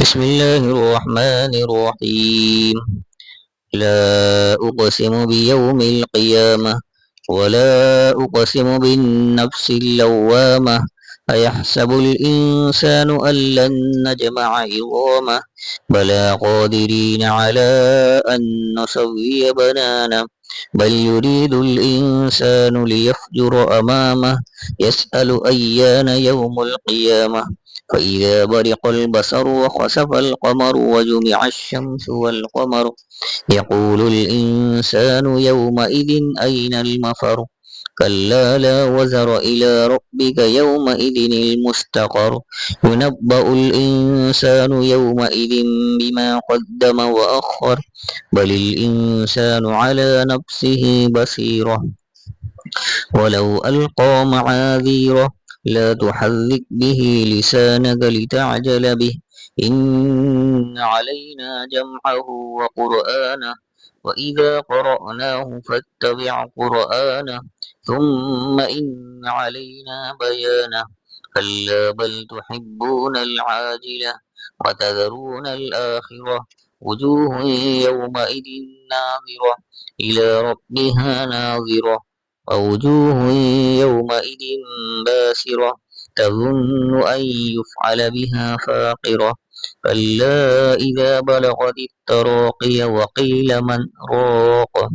بسم الله الرحمن الرحيم. لا أقسم بيوم القيامة ولا أقسم بالنفس اللوامة. أيحسب الإنسان أن لن نجمع عظامه بلى قادرين على أن نسوي بنانه بل يريد الإنسان ليفجر أمامه يسأل أيان يوم القيامة فإذا برق البصر وخسف القمر وجمع الشمس والقمر يقول الإنسان يومئذ أين المفر كلا لا وزر إلى ربك يومئذ المستقر ينبأ الإنسان يومئذ بما قدم وأخر بل الإنسان على نفسه بصيرة ولو ألقى معاذيره لا تحرك به لسانك لتعجل به إن علينا جمعه وقرآنه وإذا قرأناه فاتبع قرآنه ثم إن علينا بيانه كلا بل تحبون العاجلة وتذرون الآخرة وجوه يومئذ ناظرة إلى ربها ناظرة ووجوه يومئذ باسرة تظن أن يفعل بها فاقرة كلا إذا بلغت التراقي وقيل من راق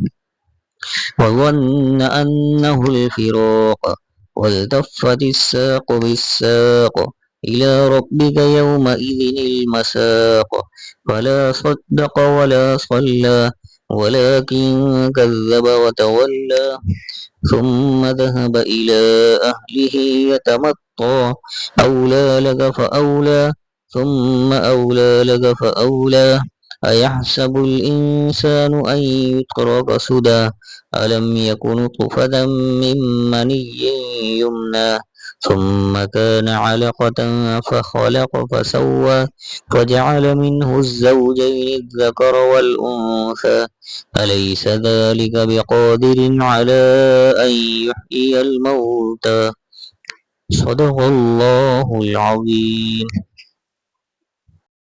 وظن أنه الفراق والتفت الساق بالساق إلى ربك يومئذ المساق فلا صدق ولا صلى ولكن كذب وتولى ثم ذهب إلى أهله يتمطى أولى لك فأولى ثم أولى لك فأولى أيحسب الإنسان أن يترك سدى ألم يك نطفة من مني يمنى ثم كان علقة فخلق فسوى فجعل منه الزوجين الذكر والأنثى أليس ذلك بقادر على أن يحيي الموتى صدق الله العظيم.